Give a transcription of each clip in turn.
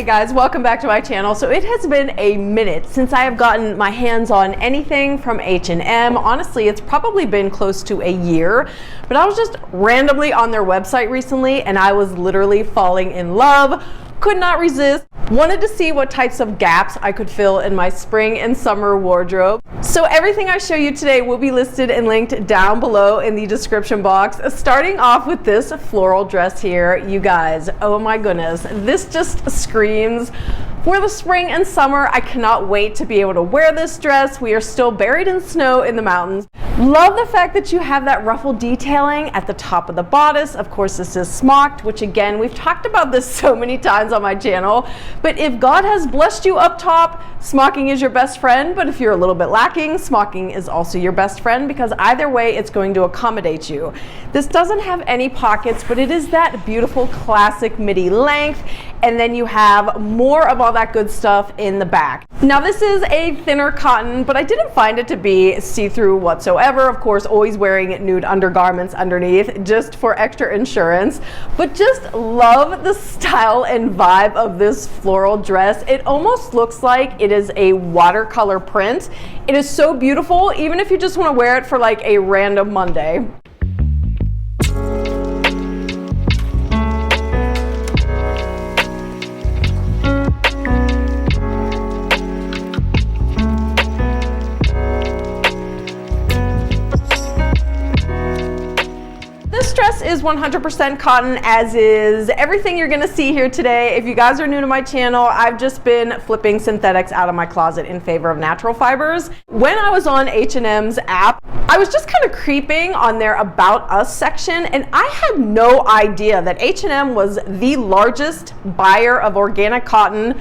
Hey guys, welcome back to my channel. So it has been a minute since I have gotten my hands on anything from H&M. Honestly, it's probably been close to a year, but I was just randomly on their website recently and I was literally falling in love. Could not resist. Wanted to see what types of gaps I could fill in my spring and summer wardrobe. So everything I show you today will be listed and linked down below in the description box. Starting off with this floral dress here, you guys, oh my goodness, this just screams for the spring and summer. I cannot wait to be able to wear this dress. We are still buried in snow in the mountains. Love the fact that you have that ruffle detailing at the top of the bodice. Of course, this is smocked, which again, we've talked about this so many times on my channel, but if God has blessed you up top, smocking is your best friend, but if you're a little bit lacking, smocking is also your best friend because either way, it's going to accommodate you. This doesn't have any pockets, but it is that beautiful classic midi length, and then you have more of all that good stuff in the back. Now this is a thinner cotton, but I didn't find it to be see-through whatsoever. Of course, always wearing nude undergarments underneath just for extra insurance, but just love the style and vibe of this floral dress. It almost looks like it is a watercolor print. It is so beautiful, even if you just want to wear it for like a random Monday. This dress is 100% cotton, as is everything you're gonna see here today. If you guys are new to my channel, I've just been flipping synthetics out of my closet in favor of natural fibers. When I was on H&M's app, I was just kind of creeping on their About Us section, and I had no idea that H&M was the largest buyer of organic cotton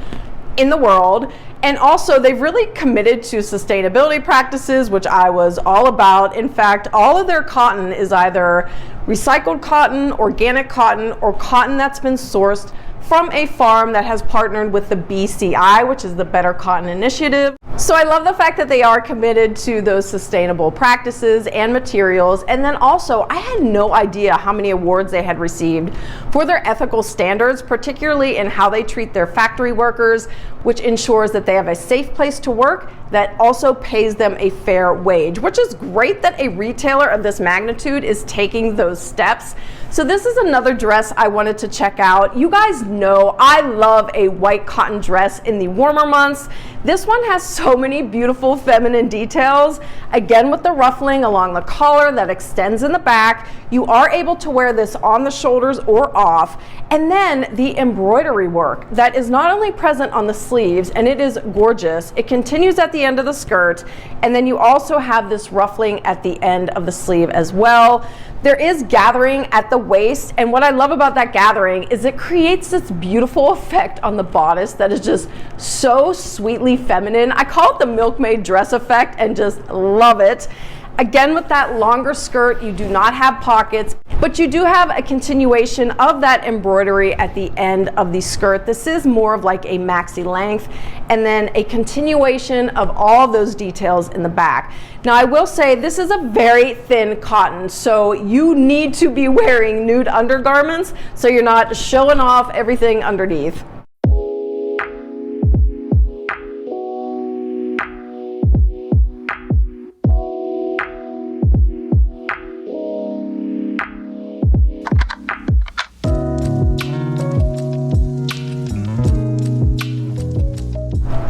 in the world. And also, they've really committed to sustainability practices, which I was all about. In fact, all of their cotton is either recycled cotton, organic cotton, or cotton that's been sourced from a farm that has partnered with the BCI, which is the Better Cotton Initiative. So I love the fact that they are committed to those sustainable practices and materials. And then also, I had no idea how many awards they had received for their ethical standards, particularly in how they treat their factory workers, which ensures that they have a safe place to work that also pays them a fair wage, which is great that a retailer of this magnitude is taking those steps. So this is another dress I wanted to check out. You guys know I love a white cotton dress in the warmer months. This one has so many beautiful feminine details. Again, with the ruffling along the collar that extends in the back. You are able to wear this on the shoulders or off. And then the embroidery work that is not only present on the sleeves, and it is gorgeous, it continues at the end of the skirt, and then you also have this ruffling at the end of the sleeve as well. There is gathering at the waist, and what I love about that gathering is it creates this beautiful effect on the bodice that is just so sweetly feminine. I call it the milkmaid dress effect and just love it. Again, with that longer skirt, you do not have pockets, but you do have a continuation of that embroidery at the end of the skirt. This is more of like a maxi length, and then a continuation of all those details in the back. Now, I will say this is a very thin cotton, so you need to be wearing nude undergarments so you're not showing off everything underneath.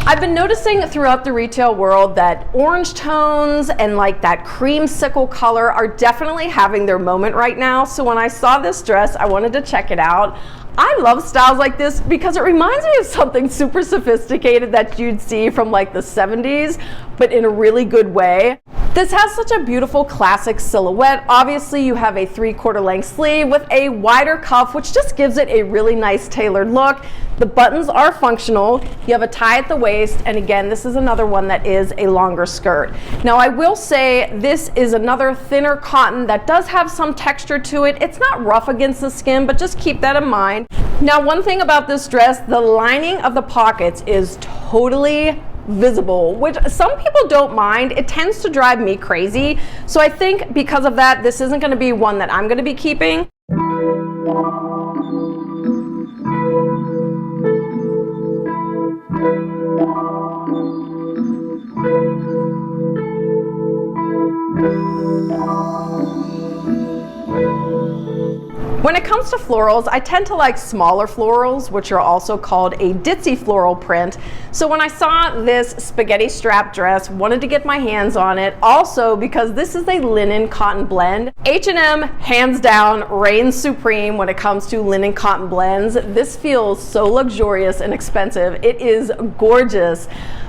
I've been noticing throughout the retail world that orange tones and like that creamsicle color are definitely having their moment right now. So when I saw this dress, I wanted to check it out. I love styles like this because it reminds me of something super sophisticated that you'd see from like the 70s, but in a really good way. This has such a beautiful classic silhouette. Obviously, you have a 3/4 length sleeve with a wider cuff, which just gives it a really nice tailored look. The buttons are functional. You have a tie at the waist, and again, this is another one that is a longer skirt. Now, I will say this is another thinner cotton that does have some texture to it. It's not rough against the skin, but just keep that in mind. Now, one thing about this dress, the lining of the pockets is totally visible, which some people don't mind. It tends to drive me crazy. So I think because of that, this isn't going to be one that I'm going to be keeping. comes to florals, I tend to like smaller florals, which are also called a ditzy floral print. So when I saw this spaghetti strap dress, wanted to get my hands on it. Also because this is a linen cotton blend. H&M, hands down, reigns supreme when it comes to linen cotton blends. This feels so luxurious and expensive. It is gorgeous.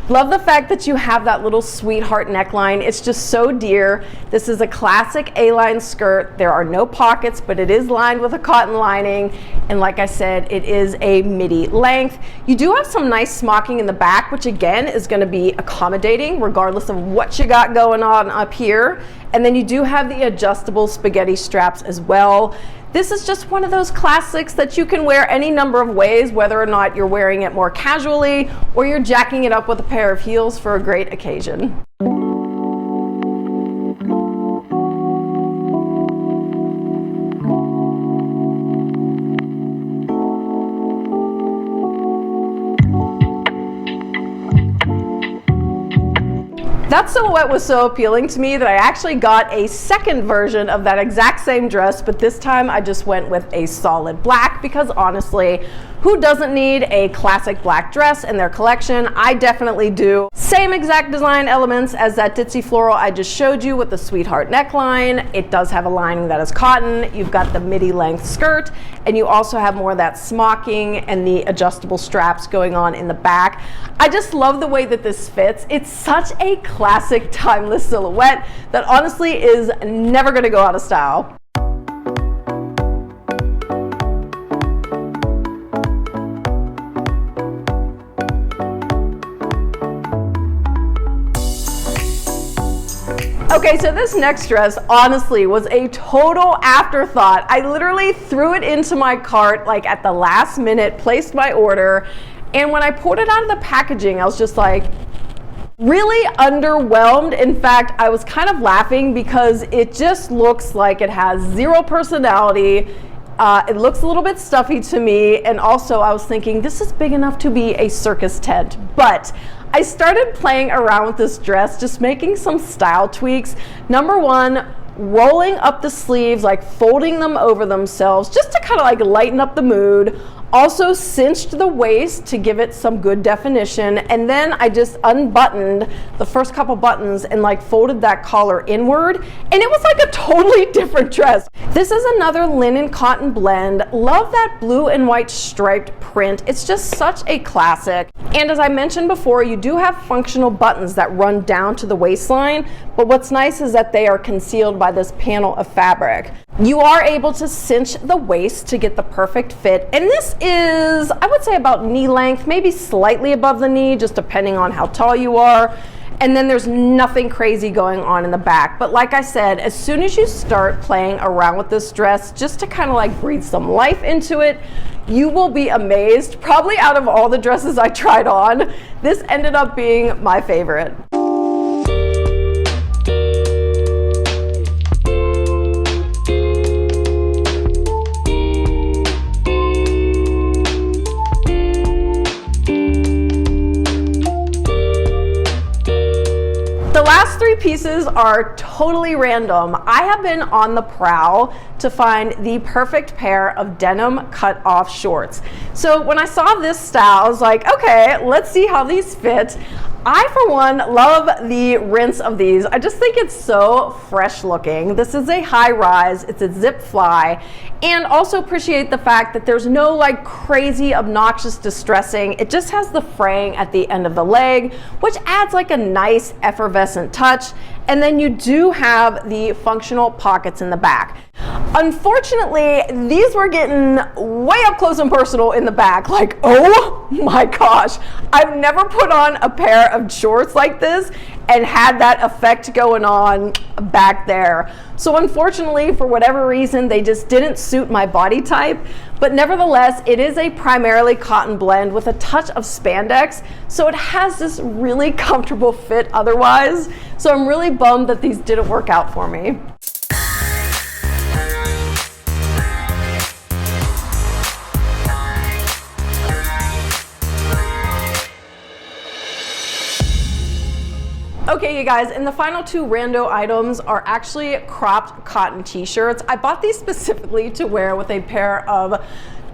Love the fact that you have that little sweetheart neckline. It's just so dear. This is a classic A-line skirt. There are no pockets, but it is lined with a cotton lining. And like I said, it is a midi length. You do have some nice smocking in the back, which again is going to be accommodating regardless of what you got going on up here. And then you do have the adjustable spaghetti straps as well. This is just one of those classics that you can wear any number of ways, whether or not you're wearing it more casually or you're jacking it up with a pair of heels for a great occasion. That silhouette was so appealing to me that I actually got a second version of that exact same dress, but this time I just went with a solid black because honestly, who doesn't need a classic black dress in their collection? I definitely do. Same exact design elements as that ditzy floral I just showed you with the sweetheart neckline. It does have a lining that is cotton. You've got the midi length skirt, and you also have more of that smocking and the adjustable straps going on in the back. I just love the way that this fits. It's such a classic, timeless silhouette that honestly is never gonna go out of style. Okay, so this next dress honestly was a total afterthought. I literally threw it into my cart like at the last minute, placed my order, and when I pulled it out of the packaging, I was just like really underwhelmed. In fact, I was kind of laughing because it just looks like it has zero personality. It looks a little bit stuffy to me, and also I was thinking this is big enough to be a circus tent, but I started playing around with this dress, just making some style tweaks. Number one, rolling up the sleeves, like folding them over themselves, just to kind of like lighten up the mood. Also cinched the waist to give it some good definition, and then I just unbuttoned the first couple buttons and like folded that collar inward, and it was like a totally different dress. This is another linen cotton blend. Love that blue and white striped print. It's just such a classic. And as I mentioned before, you do have functional buttons that run down to the waistline, but what's nice is that they are concealed by this panel of fabric. You are able to cinch the waist to get the perfect fit, and this is, I would say, about knee length, maybe slightly above the knee, just depending on how tall you are. And then there's nothing crazy going on in the back. But like I said, as soon as you start playing around with this dress, just to kind of like breathe some life into it, you will be amazed. Probably out of all the dresses I tried on, this ended up being my favorite. The last three pieces are totally random. I have been on the prowl to find the perfect pair of denim cut off shorts. So when I saw this style, I was like, okay, let's see how these fit. I, for one, love the rinse of these. I just think it's so fresh looking. This is a high rise, it's a zip fly, and also appreciate the fact that there's no like crazy, obnoxious distressing. It just has the fraying at the end of the leg, which adds like a nice effervescent touch. And then you do have the functional pockets in the back. Unfortunately, these were getting way up close and personal in the back. Like, oh my gosh, I've never put on a pair of shorts like this and had that effect going on back there. So unfortunately, for whatever reason, they just didn't suit my body type. But nevertheless, it is a primarily cotton blend with a touch of spandex, so it has this really comfortable fit otherwise. So I'm really bummed that these didn't work out for me. Okay, you guys, and the final two rando items are actually cropped cotton t-shirts. I bought these specifically to wear with a pair of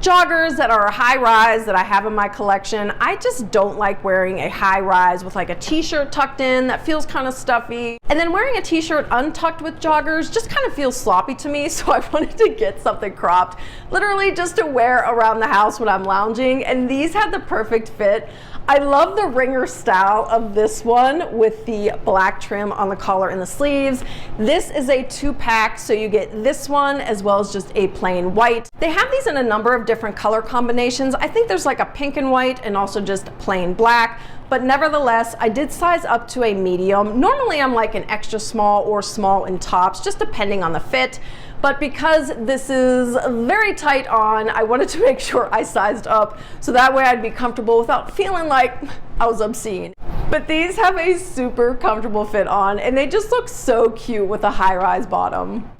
joggers that are high rise that I have in my collection. I just don't like wearing a high rise with like a t-shirt tucked in. That feels kind of stuffy. And then wearing a t-shirt untucked with joggers just kind of feels sloppy to me. So I wanted to get something cropped, literally just to wear around the house when I'm lounging. And these had the perfect fit. I love the ringer style of this one with the black trim on the collar and the sleeves. This is a 2-pack, so you get this one as well as just a plain white. They have these in a number of different color combinations. I think there's like a pink and white and also just plain black. But nevertheless, I did size up to a medium. Normally I'm like an extra small or small in tops, just depending on the fit. But because this is very tight on, I wanted to make sure I sized up so that way I'd be comfortable without feeling like I was obscene. But these have a super comfortable fit on and they just look so cute with a high-rise bottom.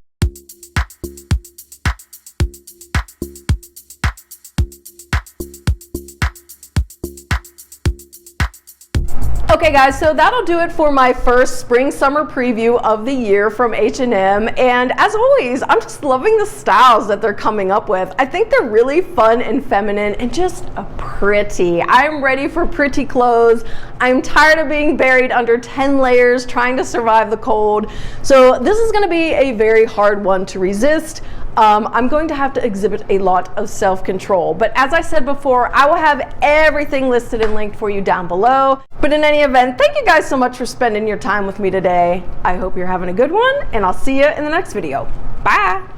Okay guys, so that'll do it for my first spring summer preview of the year from H&M. And as always, I'm just loving the styles that they're coming up with. I think they're really fun and feminine and just pretty. I'm ready for pretty clothes. I'm tired of being buried under 10 layers trying to survive the cold. So this is gonna be a very hard one to resist. I'm going to have to exhibit a lot of self-control. But as I said before, I will have everything listed and linked for you down below. But in any event, thank you guys so much for spending your time with me today. I hope you're having a good one, and I'll see you in the next video. Bye!